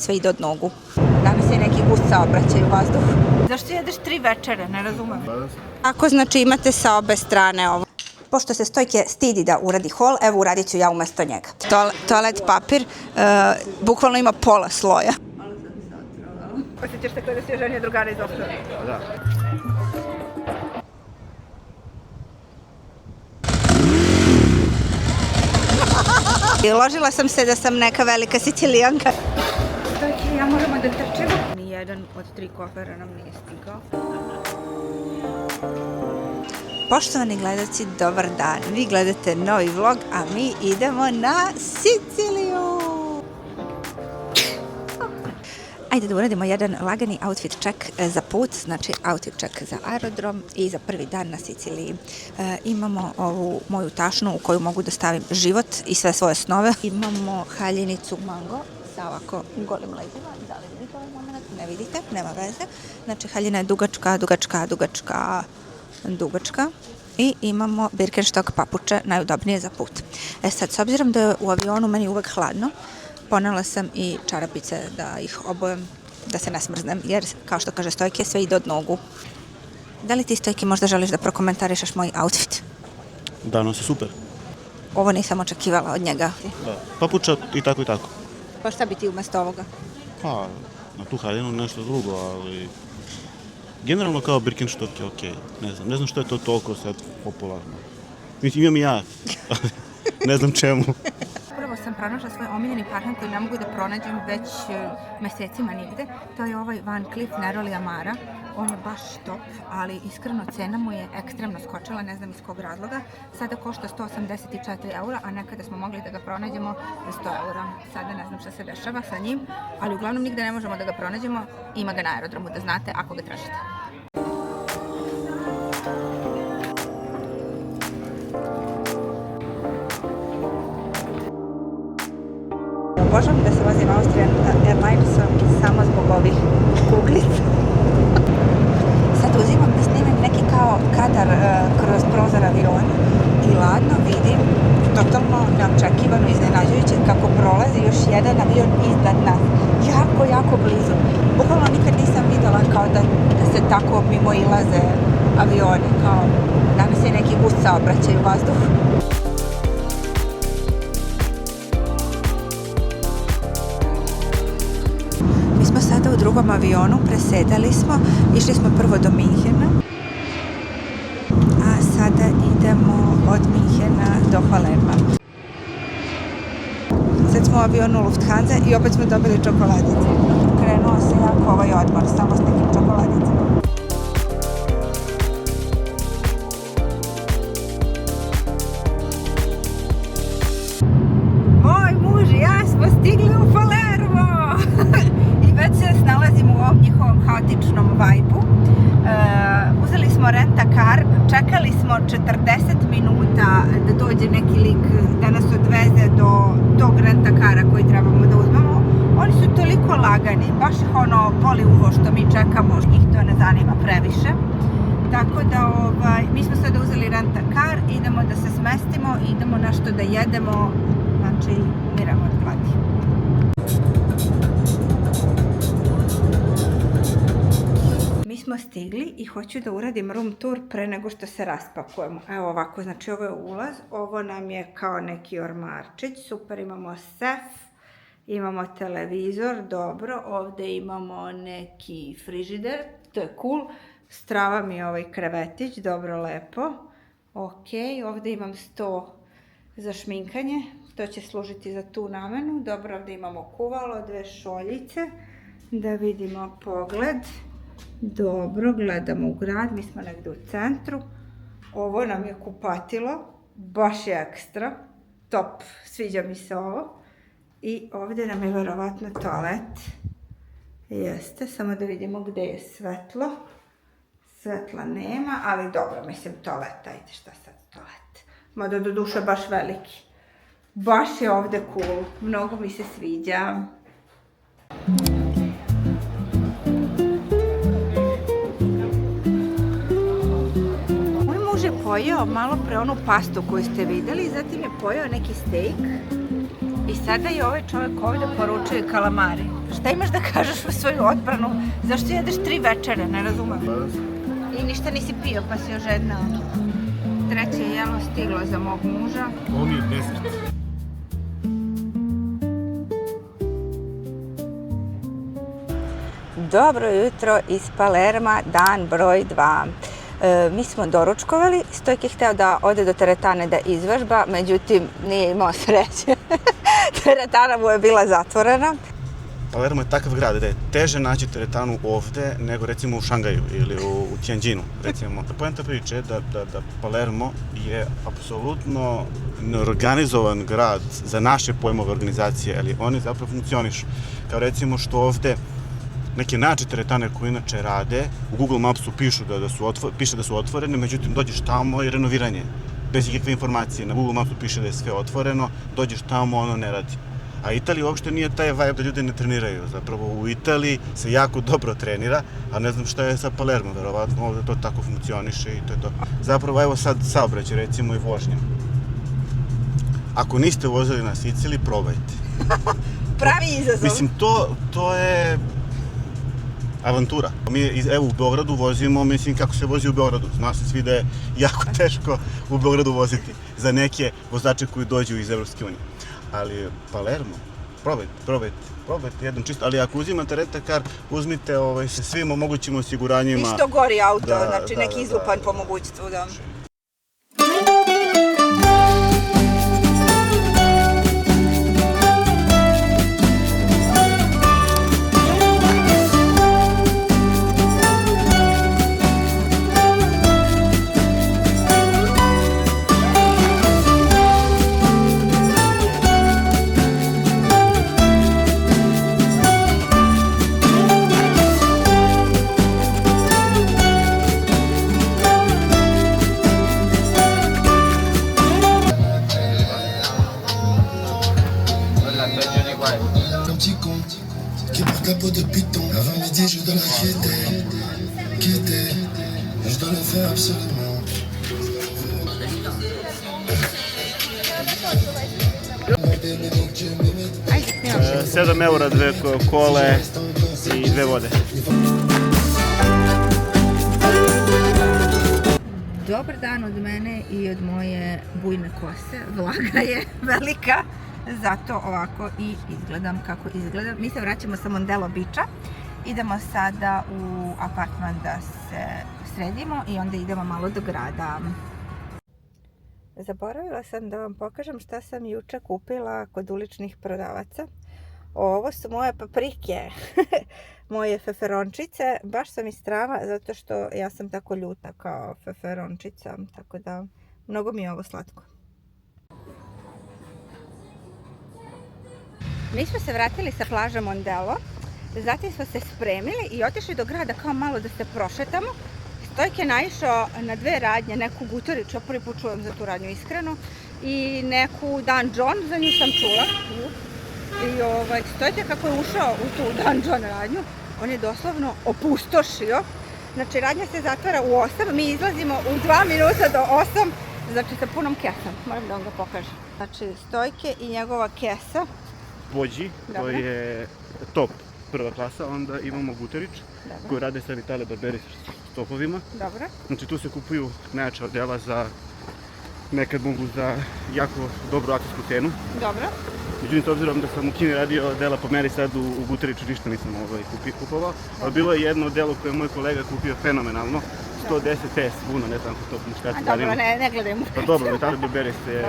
sve ide od nogu. Danas je neki gust saobraćaj u vazduhu. Zašto jedeš 3 večere, ne razumem. Ako znači imate sa obe strane ovo. Pošto se Stojke stidi da uradi hol, evo uradit ću ja umesto njega. Toalet papir bukvalno ima pola sloja. Osjećaš se kao da si oženio drugara iz osnova. Da. Ložila sam se da sam neka velika Sicilijanka. Stojke, ja moramo da trčimo. Nijedan od 3 kofera nam nije stigao. Poštovani gledalci, dobar dan. Vi gledate novi vlog, a mi idemo na Siciliju. Ajde da uradimo jedan lagani outfit check za put, znači outfit check za aerodrom i za prvi dan na Siciliji. Imamo ovu moju tašnu u koju mogu da stavim život i sve svoje snove. Imamo haljinicu mango sa ovako golim leđima. Da li vidite ovaj moment? Ne vidite, nema veze. Znači haljina je dugačka, dugačka, dugačka, dugačka. I imamo Birkenstock papuče, najudobnije za put. Sad, s obzirom da je u avionu meni uvek hladno, ponela sam i čarapice da ih obujem, da se ne smrznem, jer, kao što kaže Stojke, sve ide od nogu. Da li ti, Stojke, možda želiš da prokomentarišeš moj outfit? Danas je super. Ovo nisam očekivala od njega. Da. Papuča i tako i tako. Pa šta bi ti umjesto ovoga? Pa, na tu haljinu nešto drugo, ali... Generalno kao Birkenstock je okej. Ne znam što je to toliko sad popularno. Mislim, imam i ja, ne znam čemu. Upravo sam pronašla svoj omiljeni parfum koji ne mogu da pronađem već mesecima nigde. To je ovaj Van Cleef Neroli Amara. On je baš top, ali iskreno cena mu je ekstremno skočila, ne znam iz kog razloga. Sada košta 184 eura, a nekada smo mogli da ga pronađemo za 100 eura. Sada ne znam šta se dešava sa njim, ali uglavnom nigde ne možemo da ga pronađemo. Ima ga na aerodromu, da znate ako ga tražite. Obožavam da se vozim Austrian Airlinesom samo zbog ovih kuglica. Sad uzimam da snimim neki kao kadar kroz prozor aviona i ladno vidim, totalno neočekivano, iznenađujuće, kako prolazi još jedan avion iznad nas. Jako, jako blizu. Bukvalno nikad nisam videla kao da se tako mimo ilaze avioni. Kao danas je neki gust saobraćaj u vazduhu. Mi smo sada u drugom avionu, presedali smo, išli smo prvo do Minhena, a sada idemo od Minhena do Palerma. Sad smo u avionu Lufthansa i opet smo dobili čokoladice. Krenuo se jako ovaj odmor, samo s nekim čokoladicama. Moj muž i ja smo stigli u Palermo! I već se nalazimo u ovom njihovom haotičnom vajbu. Uzeli smo rent-a-car, čekali smo 40 minuta da dođe neki lik da nas odveze do tog rent-a-cara koji trebamo da uzmemo. Oni su toliko lagani, baš ih ono boli uvo što mi čekamo, njih to ne zanima previše. Tako da mi smo sada uzeli rent-a-car, idemo da se smestimo, idemo nešto da jedemo, znači umiramo od gladi. Mi smo stigli i hoću da uradim room tour pre nego što se raspakujemo. Evo ovako, znači ovo je ulaz, ovo nam je kao neki ormarčić, super, imamo sef, imamo televizor, dobro, ovde imamo neki frižider, to je cool, strava mi je ovaj krevetić, dobro, lepo, ok, ovde imam sto za šminkanje, to će služiti za tu namenu, dobro, ovde imamo kuvalo, 2 šoljice, da vidimo pogled. Dobro, gledamo u grad, mi smo negde u centru. Ovo nam je kupatilo, baš je ekstra, top, sviđa mi se ovo. I ovdje nam je verovatno toalet. Jeste, samo da vidimo gde je svetlo. Svetla nema, ali dobro, mislim toalet, ajde šta sad toalet. Mada do duše baš veliki. Baš je ovdje cool, mnogo mi se sviđa. Pojeo malo pre onu pastu koju ste videli, zatim je pojeo neki steak i sada je ovaj čovjek ovdje poručuje kalamari. Šta imaš da kažeš u svoju odbranu? Zašto jedeš 3 večere, ne razumem. I ništa nisi pio, pa si ožednao. Treće jelo stiglo za mog muža. Ovo mi je desert. Dobro jutro iz Palerma, dan broj 2. Mi smo doručkovali, Stojke je hteo da ode do teretane da izvežba, međutim nije imao sreće. Teretana mu je bila zatvorena. Palermo je takav grad da je teže naći teretanu ovde nego recimo u Šangaju ili u Tianjinu, recimo. Poenta priče je da Palermo je apsolutno neorganizovan grad za naše pojmove organizacije, ali oni zapravo funkcionišu. Kao recimo što ovde neke najjače teretane koje inače rade, u Google Mapsu piše da su otvorene, međutim dođeš tamo i renoviranje, bez ikakve informacije. Na Google Mapsu piše da je sve otvoreno, dođeš tamo, ono ne radi. A Italija uopšte nije taj vibe da ljudi ne treniraju. Zapravo u Italiji se jako dobro trenira, a ne znam šta je sa Palermo, verovatno ovde to tako funkcioniše i to je to. Zapravo evo sad saobraćaj recimo i vožnja. Ako niste vozili na Siciliji, probajte. Pravi izazov. Mislim, to je avantura. Mi evo u Beogradu vozimo, mislim kako se vozi u Beogradu. Zna se svi da je jako teško u Beogradu voziti za neke vozače koji dođu iz Evropske unije. Ali Palermo, probajte jedan čisto, ali ako uzimate rentakar, uzmite sa svim mogućim osiguranjima. I što gori auto, znači neki izlupan po mogućstvu, da. Avant midi, je dois la quitter, je dois le faire absolument. 7 eura, 2 kole i 2 vode. Dobar dan od mene i od moje bujne kose. Vlaga je velika, zato ovako i izgledam kako izgledam. Mi se vraćamo sa Mondelo Beacha. Idemo sada u apartman da se sredimo i onda idemo malo do grada. Zaboravila sam da vam pokažem šta sam juče kupila kod uličnih prodavaca. Ovo su moje paprike, moje feferončice. Baš sam istrava zato što ja sam tako ljuta kao feferončica, tako da mnogo mi je ovo slatko. Mi smo se vratili sa plaža Mondelo, zatim smo se spremili i otišli do grada kao malo da se prošetamo. Stojke je naišao na 2 radnje, neku Gutorić, ja prvi put čujem za tu radnju iskreno, i neku Dan John, za nju sam čula. I Stojke kako je ušao u tu Dan John radnju, on je doslovno opustošio. Znači radnja se zatvara u 8, mi izlazimo u 2 minuta do 8, znači sa punom kesom, moram da vam ga pokažem. Znači Stojke i njegova kesa. Bođi, koji je top prva klasa, onda imamo Guterić, koji rade sa Vitale Barberi s topovima. Dobro. Znači tu se kupuju najjača odela za, nekad mogu za jako dobru akcijsku cenu. Dobro. Međutim, s obzirom da sam u Kini radio odela po meri, sad u Guteriću ništa nisam kupovao. Ali bilo je jedno odelo koje je moj kolega kupio fenomenalno, 110 TS Vuno, ne znam kako to muškarci zanima. Dobro, ne gledajmo. Pa dobro, Vitale Barberi se...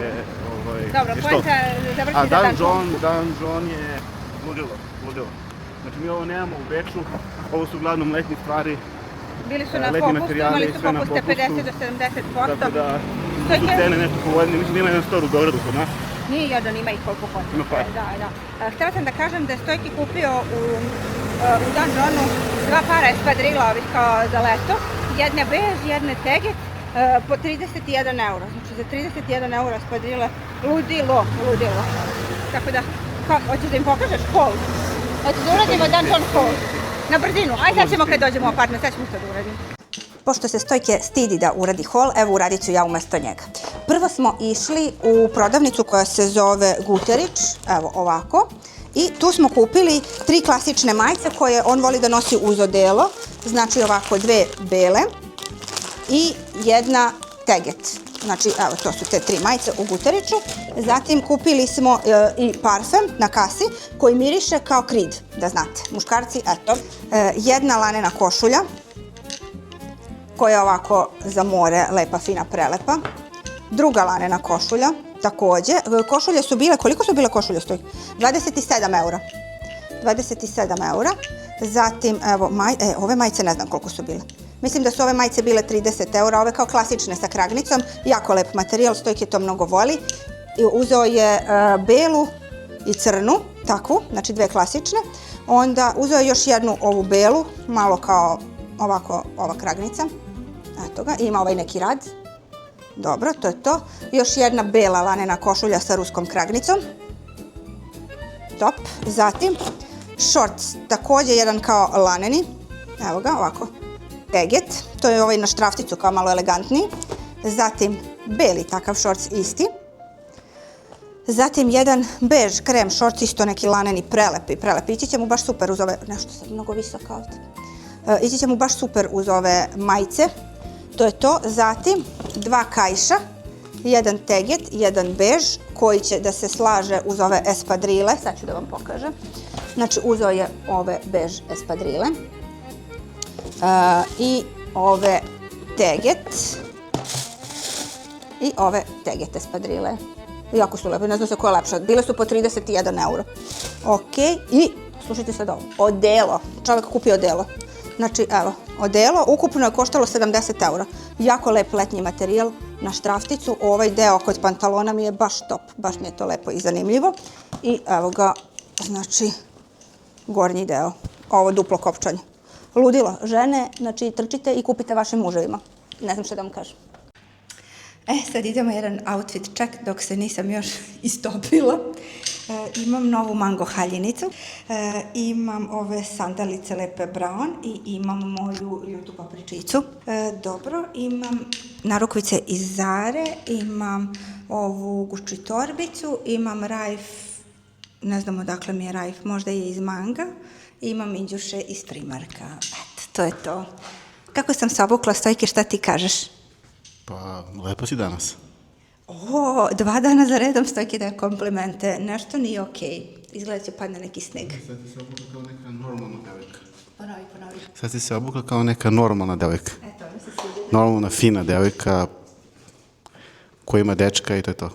Dobro, pojenta završi za Dan John je ludilo. Znači mi ovo nemamo u Beču, ovo su uglavnom letnje stvari. Bili su na popustu, imali su popuste 50 do 70%. Tako da su cene nešto povoljne, mislim da ima jedan store u Beogradu kod nas. Nije jedan, ima i koliko hoće. Ima par. Da. Htjela sam da kažem da je Stojki kupio u Dan Johnu 2 para espadrila ovih kao za leto. Jedne bež, jedne teget, po 31 euro. Znači za 31 euro espadrile ludilo. Tako da, hoćeš da im pokažeš haul? Hoćeš da uradimo Dan John haul? Na brzinu, aj sad ćemo kad dođemo u apartman, sad ćemo to da uradimo. Pošto se Stojke stidi da uradi haul, evo uradit ću ja umesto njega. Prvo smo išli u prodavnicu koja se zove Guterić, evo ovako, I tu smo kupili 3 klasične majice koje on voli da nosi uz odelo. Znači ovako 2 bele i 1 teget. Znači, evo, to su te 3 majice u Guteriću. Zatim kupili smo i parfem na kasi koji miriše kao Creed, da znate. Muškarci, eto. 1 lanena košulja koja je ovako za more, lepa, fina, prelepa. Druga lanena košulja, takođe. Košulje su bile, koliko su bile košulje stoji? 27 eura. 27 eura. Zatim, evo, ove majice ne znam koliko su bile. Mislim da su ove majice bile 30 eura, ove kao klasične sa kragnicom. Jako lep materijal, Stojke to mnogo voli. I uzeo je belu i crnu, takvu, znači 2 klasične. Onda uzeo je još jednu ovu belu, malo kao ovako ova kragnica. Eto ga, ima ovaj neki rad. Dobro, to je to. Još jedna bela lanena košulja sa ruskom kragnicom. Top. Zatim, šorc, takođe jedan kao laneni. Evo ga, ovako. Teget, to je ovaj na štrafticu kao malo elegantniji. Zatim, beli takav šorc isti. Zatim, jedan bež krem šorc, isto neki laneni, prelepi. Ići će mu baš super uz ove, nešto sad mnogo visoko ovdje. Ići će mu baš super uz ove majice. To je to. Zatim, 2 kajša, 1 teget, 1 bež, koji će da se slaže uz ove espadrile. Sad ću da vam pokažem. Znači, uzeo je ove bež espadrile. I ove teget. I ove teget espadrile. Jako su lepe, ne znam se koja je lepša. Bile su po 31 euro. Ok, i slušajte sad ovo. Odelo. Čovjek kupio odelo. Znači, evo, odelo ukupno je koštalo 70 eura. Jako lep letnji materijal na štrafticu. Ovaj deo kod pantalona mi je baš top. Baš mi je to lepo i zanimljivo. I evo ga, znači, gornji deo. Ovo duplo kopčanje. Ludilo. Žene, znači, trčite i kupite vašim muževima. Ne znam što da vam kažem. Sad idemo jedan outfit check dok se nisam još istopila. Imam novu mango haljinicu, imam ove sandalice lepe brown i imam moju ljutu papričicu. Dobro, imam narukvice iz Zare, imam ovu Gucci torbicu, imam rajf, ne znam odakle mi je rajf, možda je iz Manga, imam inđuše iz Primarka. Eto, to je to. Kako sam se obukla, Stojke, šta ti kažeš? Pa, lepo si danas. O, 2 dana za redom Stojke daje komplimente. Nešto nije okej. Izgleda će padne neki sneg. Sad ti se obukla kao neka normalna devojka. Ponovi. Sad ti se obukla kao neka normalna devojka. Eto, mi se sviđa. Normalna, fina devojka koja ima dečka i to je to.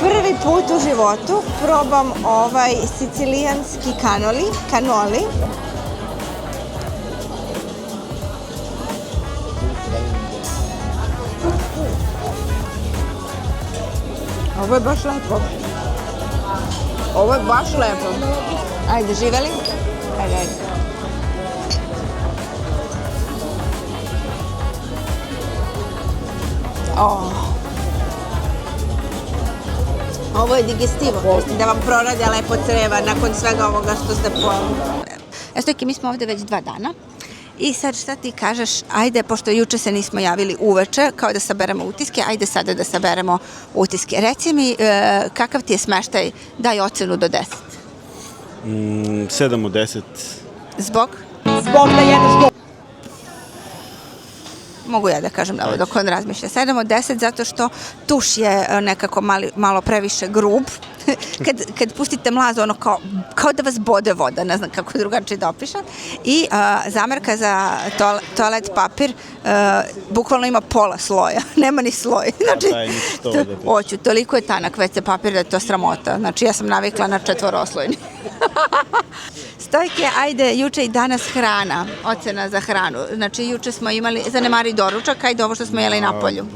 Prvi put u životu probam ovaj sicilijanski kanoli. Ovo je baš lepo. Ajde, živeli? Ajde. Ovo je digestivo, da vam prorade lepo creva nakon svega ovoga što ste pojeli. Stojke, mi smo ovde već 2 dana. I sad šta ti kažeš, ajde, pošto juče se nismo javili uveče, kao da saberemo utiske, ajde sada da saberemo utiske. Reci mi, kakav ti je smeštaj, daj ocenu do 10. 7 od 10. Zbog? Zbog da jedeš Mogu ja da kažem da ovo dok on razmišlja. 7 od 10 zato što tuš je nekako malo previše grub. Kad pustite mlaz, ono kao da vas bode voda, ne znam kako drugačije da opišem. I zamerka za toalet papir bukvalno ima pola sloja, nema ni sloj. Znači, toliko je tanak WC papir da je to sramota. Znači, ja sam navikla na 4-oslojni. Stojke, ajde, juče i danas hrana, ocena za hranu. Znači, juče smo imali, zanemari doručak, ajde ovo što smo jeli na polju.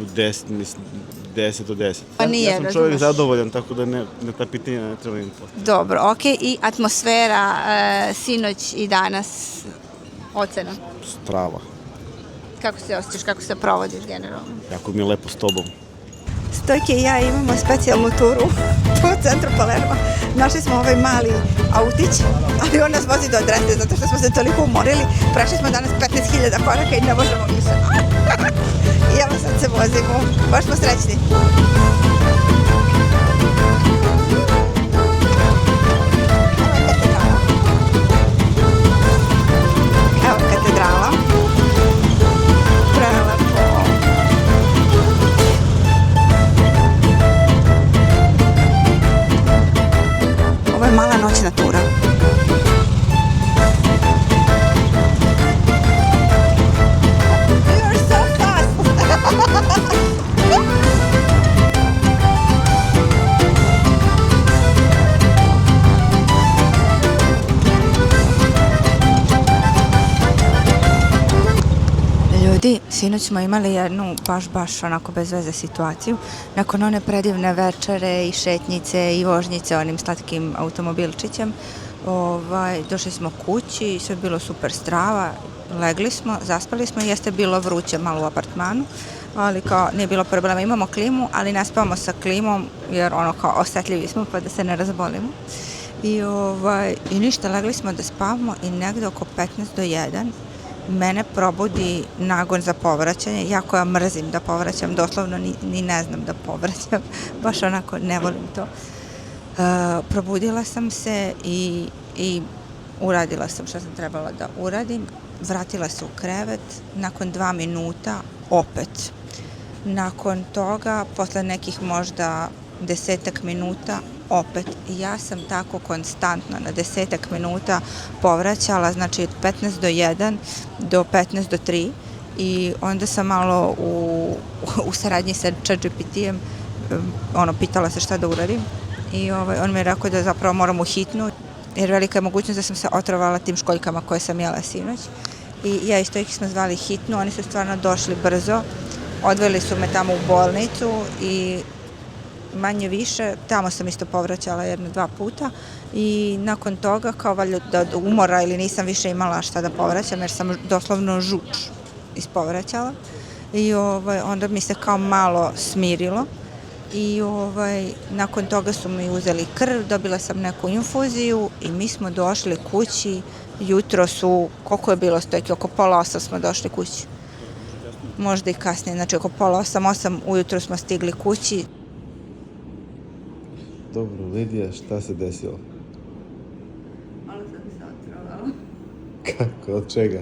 10 od 10. Pa nije, ja sam čovjek zadovoljan, tako da na ta pitanja ne treba im postaviti. Dobro, okej. I atmosfera sinoć i danas, ocena? Strava. Kako se osjećaš, kako se provodiš generalno? Jako mi je lepo s tobom. Stojke i ja imamo specijalnu turu u centru Palerma. Našli smo ovaj mali autić, ali on nas vozi do adrese zato što smo se toliko umorili. Prešli smo danas 15.000 koraka i ne možemo više. I evo sad se vozimo. Baš smo srećni. Evo katedrala. Prelepo. Ovo je mala noćna tura. You're so fast! Ljudi, sinoć smo imali jednu baš onako bez veze situaciju. Nakon one predivne večere i šetnjice i vožnjice onim slatkim automobilčićem, došli smo kući, sve bilo super strava, legli smo, zaspali smo, jeste bilo vruće malo u apartmanu, ali kao nije bilo problema, imamo klimu, ali ne spavamo sa klimom jer ono kao osjetljivi smo pa da se ne razbolimo. I ništa, legli smo da spavamo i negde oko 15 do 1 mene probudi nagon za povraćanje, jako ja mrzim da povraćam, doslovno ni ne znam da povraćam, baš onako ne volim to. Probudila sam se i uradila sam što sam trebala da uradim, vratila se u krevet, nakon 2 minuta opet. Nakon toga, posle nekih možda 10 minuta, opet. Ja sam tako konstantno na 10 minuta povraćala, znači od 15 do 1 do 15 do 3 i onda sam malo u saradnji sa ChatGPT-em pitala se šta da uradim i on mi je rekao da zapravo moram u hitnu jer velika je mogućnost da sam se otrovala tim školjkama koje sam jela sinoć i ja i Stojki smo zvali hitnu, oni su stvarno došli brzo, odveli su me tamo u bolnicu i manje više, tamo sam isto povraćala 1-2 puta i nakon toga kao valjda od umora ili nisam više imala šta da povraćam jer sam doslovno žuč ispovraćala i onda mi se kao malo smirilo i nakon toga su mi uzeli krv, dobila sam neku infuziju i mi smo došli kući, jutro su, koliko je bilo Stojke, oko 7:30 smo došli kući, možda i kasnije, znači oko 7:30, 8 ujutro smo stigli kući. Dobro, Lidija, šta se desilo? Malo sam se otrovala. Kako? Od čega?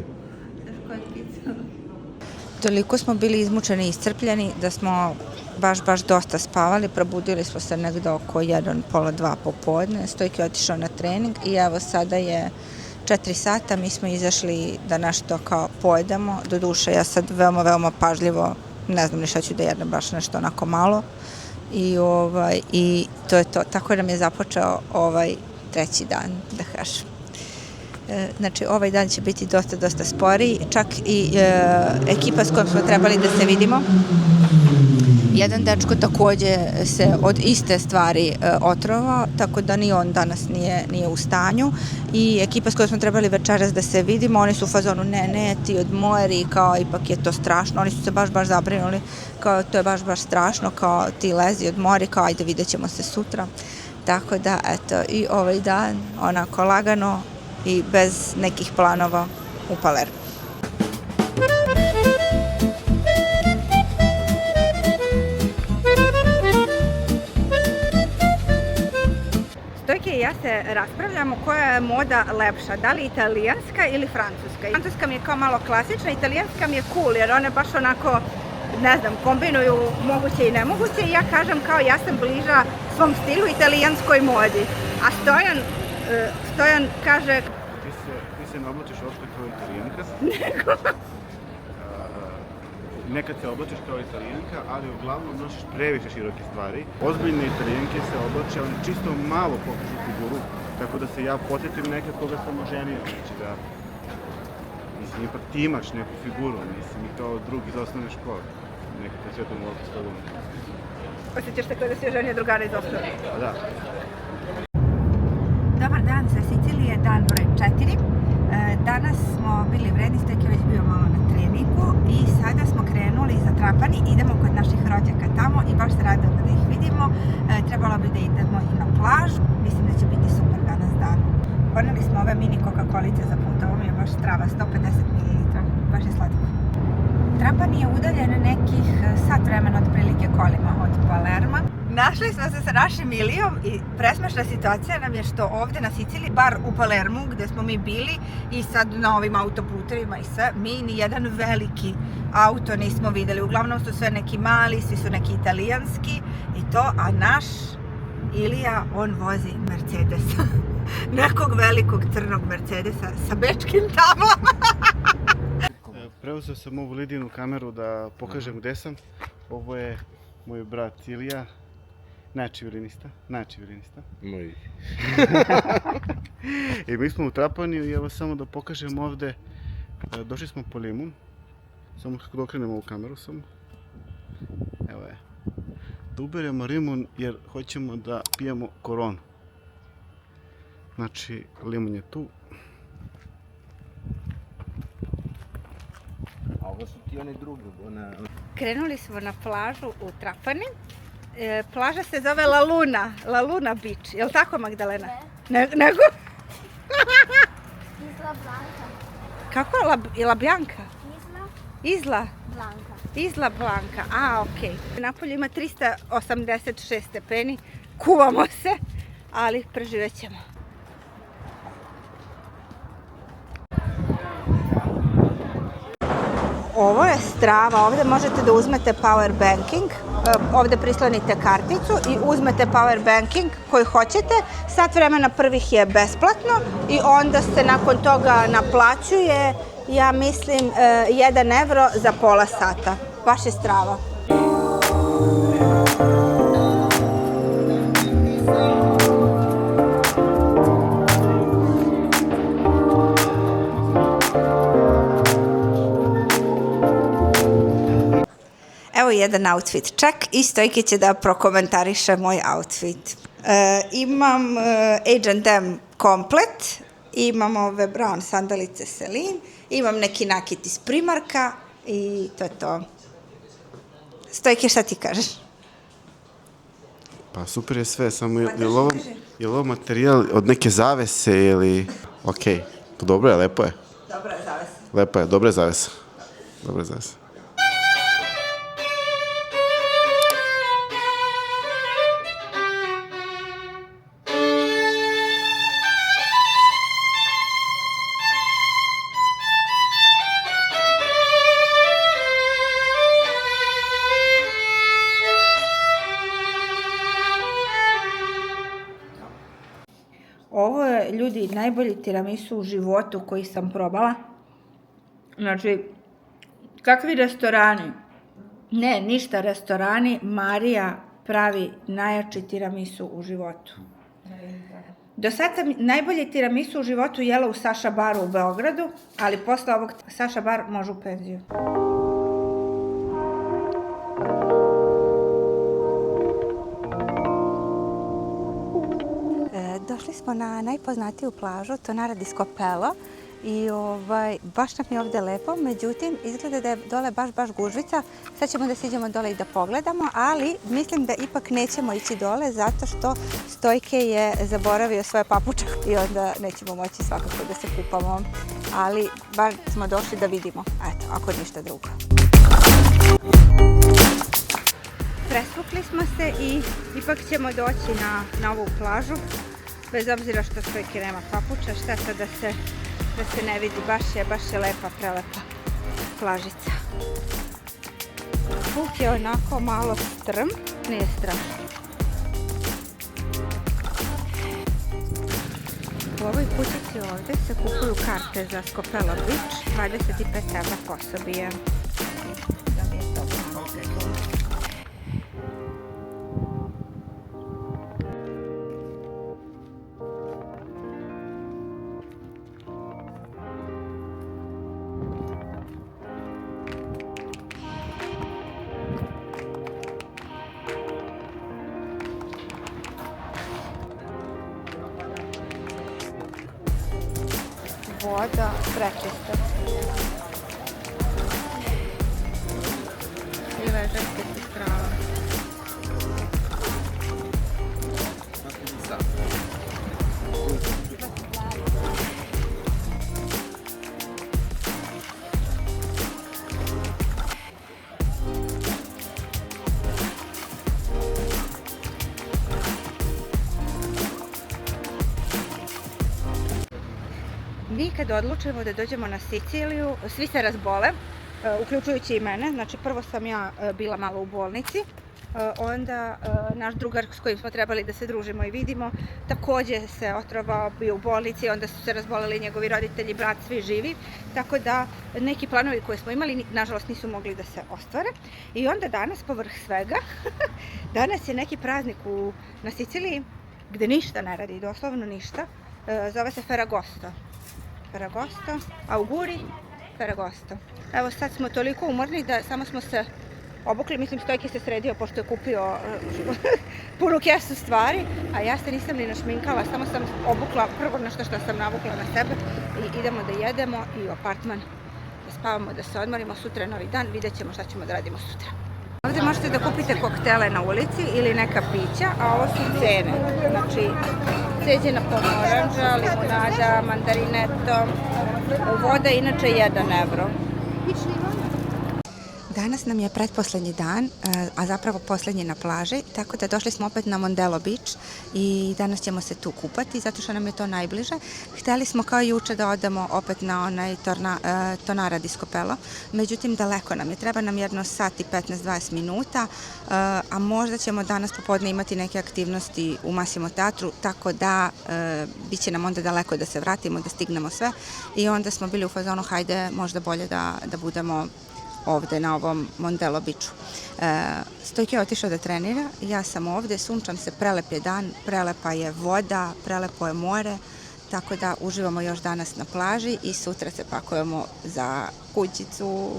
Toliko smo bili izmučeni i iscrpljeni da smo baš dosta spavali. Probudili smo se negde oko 1, pola 2 popodne. Stojki je otišao na trening i evo sada je 4 sata. Mi smo izašli da nešto kao pojedemo. Doduše, ja sad veoma pažljivo ne znam ni šta ću da jedem, baš nešto onako malo. I to je to. Tako nam je započeo ovaj 3. dan, da kažem. Znači, ovaj dan će biti dosta sporiji, čak i ekipa s kojom smo trebali da se vidimo. Jedan dečko takođe se od iste stvari otrovao, tako da ni on danas nije u stanju. I ekipa s kojom smo trebali večeras da se vidimo, oni su u fazonu ne, ti odmori, kao ipak je to strašno. Oni su se baš zabrinuli, kao to je baš strašno, kao ti lezi, odmori, kao ajde vidjet ćemo se sutra. Tako da, eto, i ovaj dan onako lagano i bez nekih planova u Palermu. Stojke i ja se raspravljamo koja je moda lepša, da li italijanska ili francuska. Francuska mi je kao malo klasična, italijanska mi je cool jer one baš onako, ne znam, kombinuju moguće i nemoguće i ja kažem kao ja sam bliža svom stilu italijanskoj modi. A Stojan kaže... Ti se ne oblačiš uopšte kao italijanka. Nekad se oblačiš kao italijanka, ali uglavnom nosiš previše široke stvari. Ozbiljne italijanke se oblače, ali čisto malo pokažu figuru, tako da se ja podsjetim nekad koga sam oženio. Znači da, mislim, ipak ti imaš neku figuru, mislim, i kao drugi iz osnovne škole. Nekad te sve to mogu s tobom. Osjećaš se kao da si oženio drugara iz osnovne? Da. Dobar dan sa Sicilije, dan broj 4. Danas smo bili vredni, Stojke već bio malo na treningu i sada smo krenuli za Trapani, idemo kod naših rođaka tamo i baš se radujemo da ih vidimo. Trebalo bi da idemo i na plažu, mislim da će biti super danas dan. Poneli smo ove mini Coca-Colice za put, ovo mi je baš strava, 150 ml, baš je slatko. Trapani je udaljen nekih sat vremena otprilike kolima od Palerma. Našli smo se sa našim Ilijom i presmešna situacija nam je što ovde na Siciliji, bar u Palermu gde smo mi bili i sad na ovim autoputevima i sve, mi ni jedan veliki auto nismo videli. Uglavnom su sve neki mali, svi su neki italijanski i to, a naš Ilija, on vozi Mercedesa. Nekog velikog crnog Mercedesa sa bečkim tablama. Preuzeo sam ovu Lidinu kameru da pokažem gde sam. Ovo je moj brat Ilija, najjači violinista. Moj. I mi smo u Trapaniju i evo samo da pokažem ovde, došli smo po limun, samo kako da okrenemo ovu kameru samo. Evo je. Da uberemo limun jer hoćemo da pijemo koronu. Znači, limun je tu. A ovo su ti oni drugi, Krenuli smo na plažu u Trapani. Plaža se zove La Luna Beach. Je li tako, Magdalena? Ne. Nego? Isla Blanka. Kako? La Bianca? Isla Isla? Blanka. Isla Blanka, okej. Napolju ima 386 stepeni, kuvamo se, ali preživet ćemo. Ovo je strava, ovdje možete da uzmete power banking, ovdje prislonite karticu i uzmete power banking koji hoćete. Sat vremena prvih je besplatno i onda se nakon toga naplaćuje, ja mislim, 1 euro za pola sata. Baš je strava. Evo jedan outfit check i Stojke će da prokomentariše moj outfit. Imam H&M komplet, imam ove brown sandalice Celine, imam neki nakit iz Primarka i to je to. Stojke, šta ti kažeš? Pa super je sve, samo je li ovo materijal od neke zavese ili... Okej, to dobro je, lepo je. Dobro je zavesa. Lepo je, dobra je zavesa. Dobra je zavesa. Ovo je, ljudi, najbolji tiramisu u životu koji sam probala. Znači, kakvi restorani? Ne, ništa restorani. Marija pravi najjači tiramisu u životu. Do sad sam najbolji tiramisu u životu jela u Saša baru u Beogradu, ali posle ovog Saša bar može u penziju. Došli smo na najpoznatiju plažu, Tonara di Scopello, i baš nam je ovde lepo, međutim izgleda da je dole baš gužvica. Sad ćemo da siđemo dole i da pogledamo, ali mislim da ipak nećemo ići dole zato što Stojke je zaboravio svoje papuče i onda nećemo moći svakako da se kupamo, ali bar smo došli da vidimo, eto, ako ništa drugo. Presvukli smo se i ipak ćemo doći na ovu plažu, bez obzira što Stojke nema papuča, šteta da se ne vidi, baš je lepa, prelepa plažica. Put je onako malo strm, nije strašno. U ovoj putici ovde se kupuju karte za Scopello Beach, 25 evra po osobi je. Da mi je to malo gledalo. voda prečista. I ležaljke su strava. Mi kad odlučimo da dođemo na Siciliju, svi se razbole, uključujući i mene. Znači prvo sam ja bila malo u bolnici, onda naš drugar s kojim smo trebali da se družimo i vidimo, takođe se otrovao, bio u bolnici, onda su se razboleli njegovi roditelji, brat, svi živi, tako da neki planovi koje smo imali, nažalost, nisu mogli da se ostvare. I onda danas, povrh svega, danas je neki praznik na Siciliji gde ništa ne radi, doslovno ništa, zove se Ferragosto. Ferragosto, Auguri, Ferragosto. Evo sad smo toliko umorni da samo smo se obukli, mislim Stojki se sredio pošto je kupio punu kesu stvari, a ja se nisam ni našminkala, samo sam obukla prvo nešto što sam navukla na sebe i idemo da jedemo i u apartman da spavamo, da se odmorimo, sutra je novi dan, vidjet ćemo šta ćemo da radimo sutra. Ovdje možete da kupite koktele na ulici ili neka pića, a ovo su cene. Znači, ceđena pomoranđa, limonada, mandarineto, voda inače 1 evro. Danas nam je pretposlednji dan, a zapravo poslednji na plaži, tako da došli smo opet na Mondelo Beach i danas ćemo se tu kupati zato što nam je to najbliže. Hteli smo kao juče da odemo opet na onaj Tonara di Scopello, međutim daleko nam je, treba nam jedno sat i 15-20 minuta, a možda ćemo danas popodne imati neke aktivnosti u Massimo teatru, tako da bit će nam onda daleko da se vratimo, da stignemo sve i onda smo bili u fazonu hajde možda bolje da budemo ovde na ovom Mondelo Beachu. Stojke je otišao da trenira, ja sam ovde, sunčam se, prelep je dan, prelepa je voda, prelepo je more, tako da uživamo još danas na plaži i sutra se pakujemo za kućicu.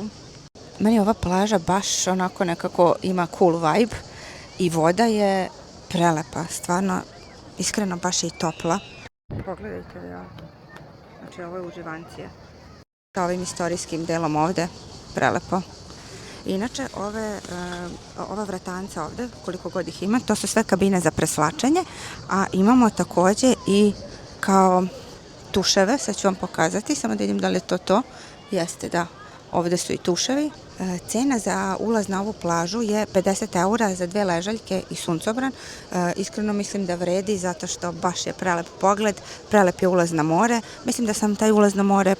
Meni ova plaža baš onako nekako ima cool vibe i voda je prelepa, stvarno, iskreno baš je i topla. Pogledajte ja, znači ovo je uživancije. Sa ovim istorijskim delom ovde, prelepo. Inače, ova vratanca ovde, koliko god ih ima, to su sve kabine za preslačenje, a imamo takođe i kao tuševe, sad ću vam pokazati, samo da vidim da li je to. Jeste, da, ovde su i tuševi. Cena za ulaz na ovu plažu je 50 eura za 2 ležaljke i suncobran. Iskreno mislim da vredi zato što baš je prelep pogled, prelep je ulaz na more. Mislim da sam taj ulaz na more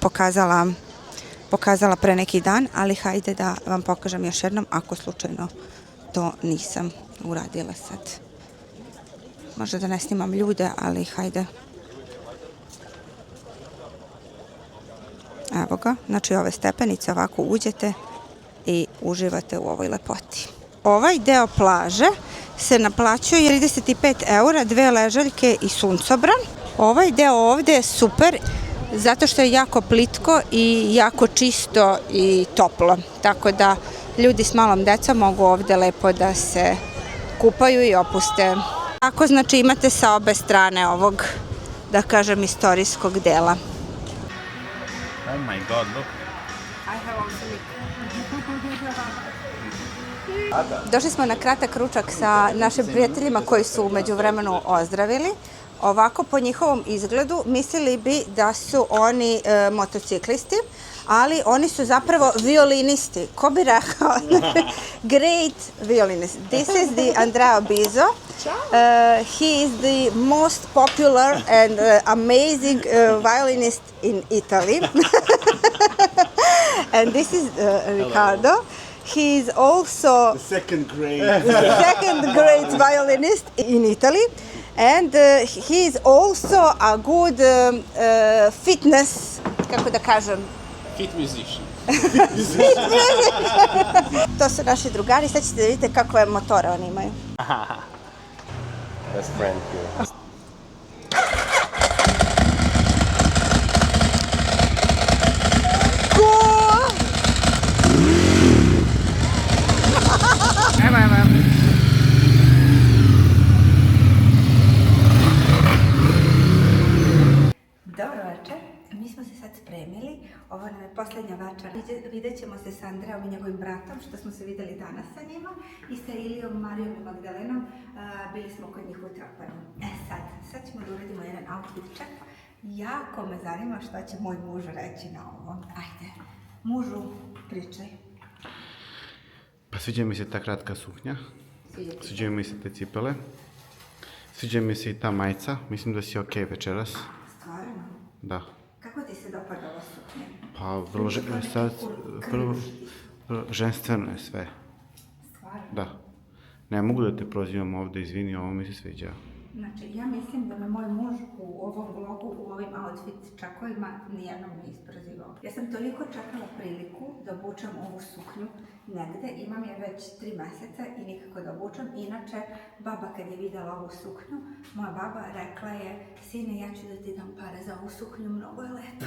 pokazala pre neki dan, ali hajde da vam pokažem još jednom ako slučajno to nisam uradila sad. Možda da ne snimam ljude, ali hajde. Evo ga, znači ove stepenice ovako uđete i uživate u ovoj lepoti. Ovaj deo plaže se naplaćuje 35 eura, 2 ležaljke i suncobran. Ovaj deo ovde je super zato što je jako plitko i jako čisto i toplo. Tako da ljudi s malom decom mogu ovde lepo da se kupaju i opuste. Tako znači imate sa obe strane ovog, da kažem, istorijskog dela. Oh my god, look. Došli smo na kratak ručak sa našim prijateljima koji su u međuvremenu ozdravili. Ovako po njihovom izgledu mislili bi da su oni motociklisti, ali oni su zapravo violinisti. Ko bi rekao? Great violinist. This is the Andrea Bizzo. He is the most popular and amazing violinist in Italy. And this is Riccardo. He is also The second great violinist in Italy. And he is also a good fitness, kako da kažem? Fit musician. To su naši drugari, sad ćete da vidite kakve motore oni imaju. Best friend here. Dobro večer, mi smo se sad večer. Vidjet ćemo se s Andreom i njegovim bratom, što smo se videli danas sa njima, i sa Ilijom, Marijom i Magdalenom. Bili smo kod njih u Trapanu. Sad ćemo da uradimo jedan outfit check. Jako me zanima šta će moj muž reći na ovo. Ajde, mužu, pričaj. Pa sviđa mi se ta kratka suknja, sviđaju mi se te cipele, sviđa mi se i ta majica, mislim da si okej večeras. Stvarno? Da. Kako ti se dopada ova suknja? Pa vrlo ženstveno je sve. Stvarno? Da. Ne mogu da te prozivam ovde, izvini, ovo mi se sviđa. Znači, ja mislim da me moj muž u ovom vlogu, u ovim outfit čakovima, nijednom ne isprozivao. Ja sam toliko čekala priliku da obučem ovu suknju negde, imam je već 3 meseca i nikako da obučem. Inače, baba kad je videla ovu suknju, moja baba rekla je, sine, ja ću da ti dam pare za ovu suknju, mnogo je lepo.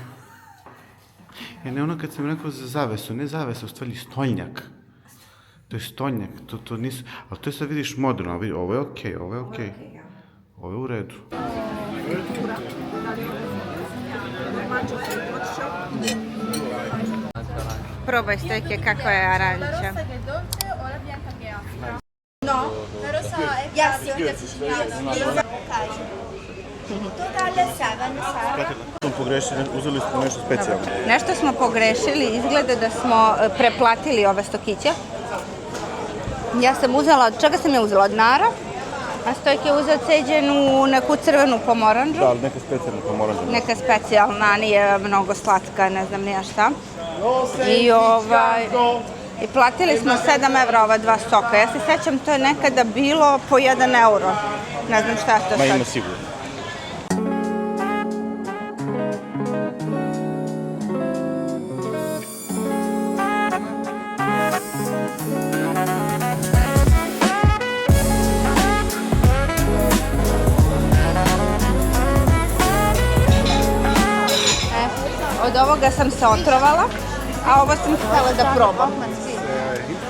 Ne, ono kad sam rekao za zavesu, ne zavesu, u stvari stoljnjak. To je stoljnjak, to nisu, ali to je sad vidiš moderno, ovo je okej, ovo je okej. Ovo je u redu. Probaj stojke, kakva je aranča. No, la rosa è classica siciliana. To dalle 7, sai? Smo pogrešili, uzeli smo nešto specijalno. Nešto smo pogrešili, izgleda da smo preplatili ove stokiće. Ja sam uzela, od čega sam je uzela? Od nara, a Stojke je uzeo ceđenu neku crvenu pomoranđu. Da, ali neka specijalna pomoranđa. Neka specijalna, nije mnogo slatka, ne znam nija šta. I platili smo 7 evra ova 2 soka. Ja se sećam, to je nekada bilo po 1 euro. Ne znam šta je to sad. Ma ima sigurno. Od ovoga sam se otrovala, a ovo sam htjela da probam.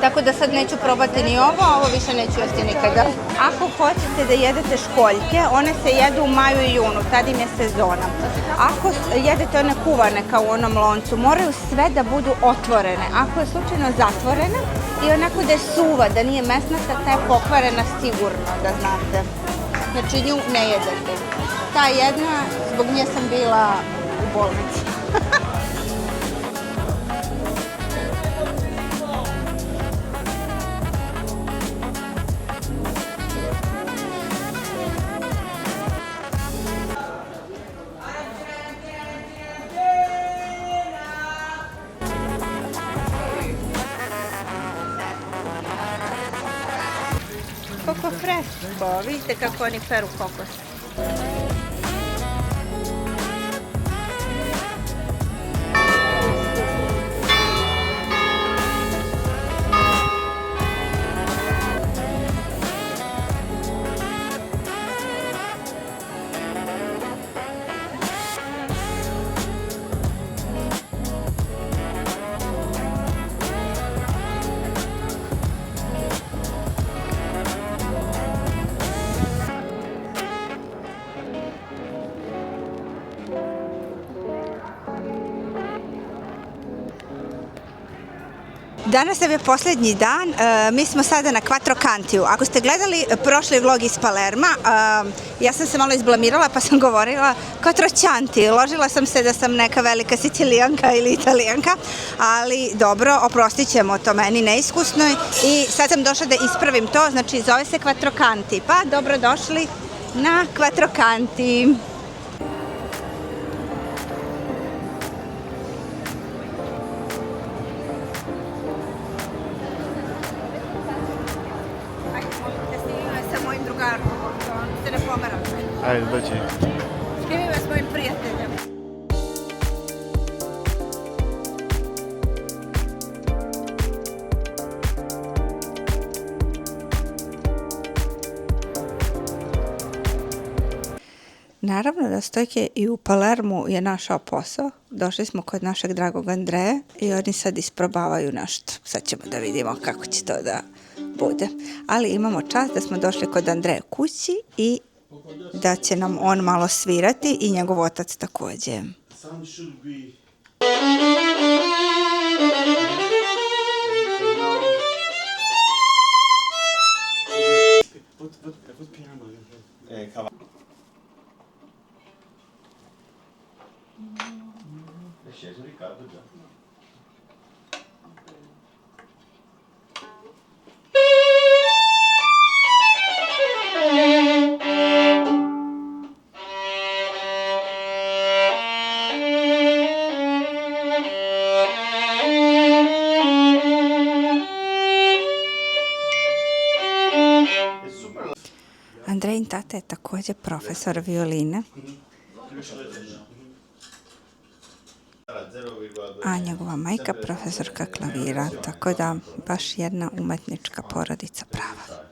Tako da sad neću probati ni ovo, a ovo više neću jesti nikada. Ako hoćete da jedete školjke, one se jedu u maju i junu, tad im je sezona. Ako jedete one kuvane kao u onom loncu, moraju sve da budu otvorene. Ako je slučajno zatvorena i onako da je suva, da nije mesnata, ta je pokvarena sigurno, da znate. Znači nju ne jedete. Ta jedna, zbog nje sam bila u bolnici. Koko fresco, vidite kako oni peru kokos. Danas je posljednji dan, mi smo sada na Quattrocantiju. Ako ste gledali prošli vlog iz Palerma, ja sam se malo izblamirala pa sam govorila Quattrocanti. Ložila sam se da sam neka velika Sicilijanka ili Italijanka, ali dobro, oprostit ćemo to meni neiskusnoj i sad sam došla da ispravim to, znači zove se Quattrocanti, pa dobrodošli na Quattrocanti. Ajde, doći. Snimi me s mojim prijateljem. Naravno da Stojke i u Palermu je našao posao. Došli smo kod našeg dragog Andreja i oni sad isprobavaju nešto. Sad ćemo da vidimo kako će to da bude. Ali imamo čast da smo došli kod Andreja kući i da će nam on malo svirati i njegov otac također. Andrejin tata je također profesor violine, a njegova majka profesorka klavira, tako da baš jedna umetnička porodica prava.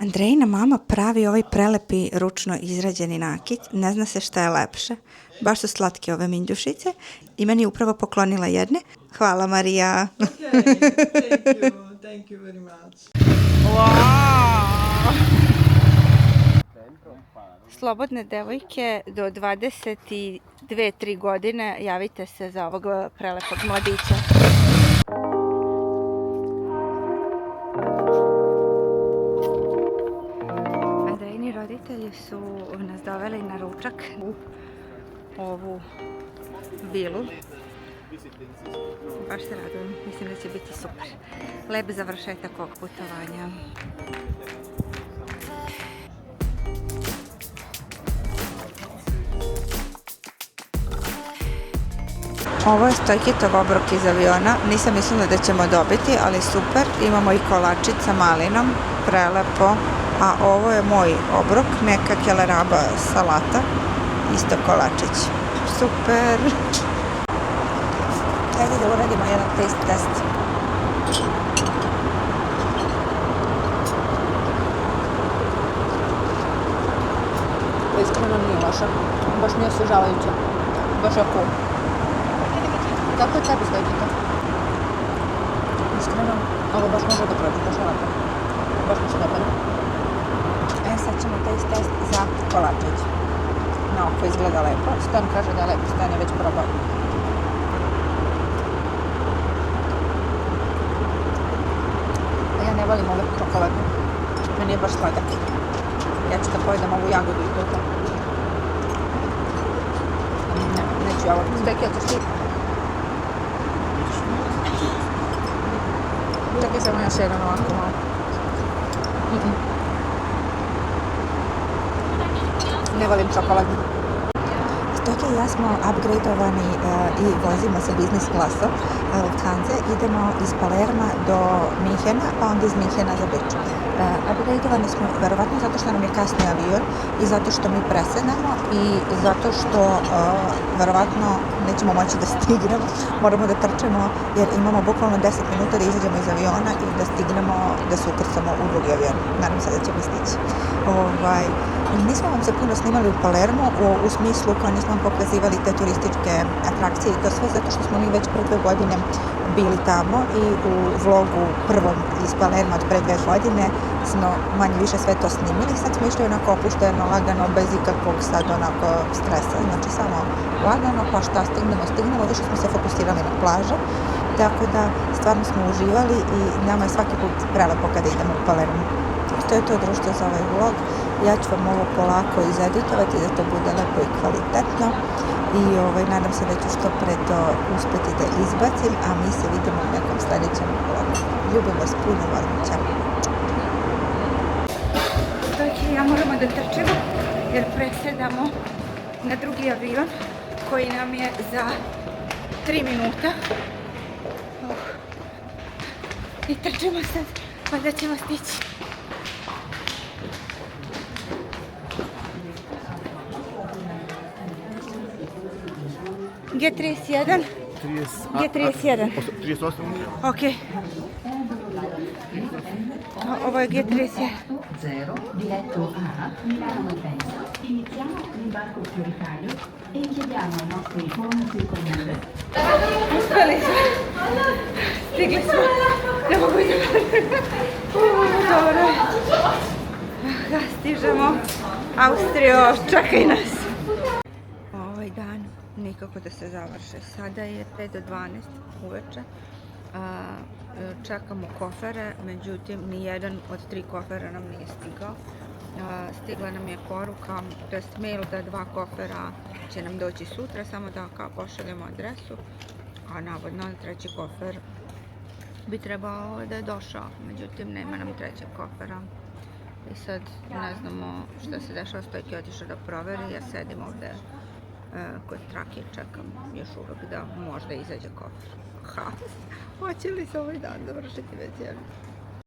Andrejina mama pravi ovaj prelepi ručno izrađeni nakit, ne zna se šta je lepše. Baš su slatke ove minđušice i meni je upravo poklonila jedne. Hvala Marija. Thank you very much. Slobodne devojke do 22-3 godine, javite se za ovog prelepog mladića. Andrejini roditelji su nas doveli na ručak u ovu vilu. Baš se radujem, mislim da će biti super. Lep završetak ovog putovanja. Ovo je Stojkitov obrok iz aviona, nisam mislila da ćemo dobiti, ali super. Imamo i kolačić sa malinom, prelepo. A ovo je moj obrok, meka keleraba salata, isto kolačić. Super! Ajde da uradimo jedan taste test. Iskreno nije loša, baš nije osvežavajuća, baš je cool. Kako je tebi Stojkito? Iskreno, ovo baš može da prođe, baš je lepo. Baš mi se dopada. Sad ćemo taste test za kolačić. Na oko izgleda lepo, Stan kaže da je lepo, Stan je već probao. Ja ne volim ove krokovatne, meni je baš sladak. Ja ću da pojedem ovu jagodu i to. Ne, neću ja ovo. Stojki, ja ćeš ti? Čekaj samo još jedan ovako malo. Ne volim čokoladnu. Stojki i ja smo upgradeovani i vozimo se biznis klasom Lufthansa. Idemo iz Palerma do Minhena, pa onda iz Minhena za Beč. Upgradeovani smo verovatno zato što nam je kasni avion i zato što mi presedamo i zato što verovatno nećemo moći da stignemo. Moramo da trčemo jer imamo bukvalno 10 minuta da izađemo iz aviona i da stignemo da se ukrcamo u drugi avion. Nadam se da ćemo stići. Nismo vam se puno snimali u Palermu u smislu kao nismo vam pokazivali te turističke atrakcije i to sve zato što smo mi već pre 2 godine bili tamo i u vlogu prvom iz Palerma od pre 2 godine smo manje više sve to snimili. Sad smo išli onako opušteno, lagano, bez ikakvog sad onako stresa, znači samo lagano, pa šta stignemo, više smo se fokusirali na plaže, tako da stvarno smo uživali i nama je svaki put prelepo kada idemo u Palermu. To je to društvo za ovaj vlog. Ja ću vam ovo polako izeditovati da to bude lepo i kvalitetno i nadam se da ću što pre to uspeti da izbacim, a mi se vidimo u nekom sljedećem vlogu. Ljubim vas puno, volim, ćao. Ja moramo da trčimo jer presedamo na drugi avion koji nam je za 3 minuta. I trčimo sad, pa da ćemo stići. G31? G31. 38. Ok. Ovo je G31. Diretto a Milano Malpensa. Iniziamo l'imbarco prioritario e chiediamo ai nostri informatori comune. Uspeli smo. Stigli smo. Ne mogu izgledati. Dobro. Stižemo. Austrijo, čekaj nas. Ovaj dan nikako da se završe. Sada je 5 do 12 uveče. Čekamo kofere, međutim nijedan od 3 kofera nam nije stigao. Stigla nam je poruka, to jest mail da 2 kofera će nam doći sutra, samo da kao pošaljemo adresu, a navodno 3. kofer bi trebao da je došao, međutim nema nam 3. kofera. I sad ne znamo šta se dešava, Stojke je otišao da proveri, ja sedim ovde kod trake, čekam još uvek da možda izađe kofer. Hoće li se ovaj dan završiti već jedno?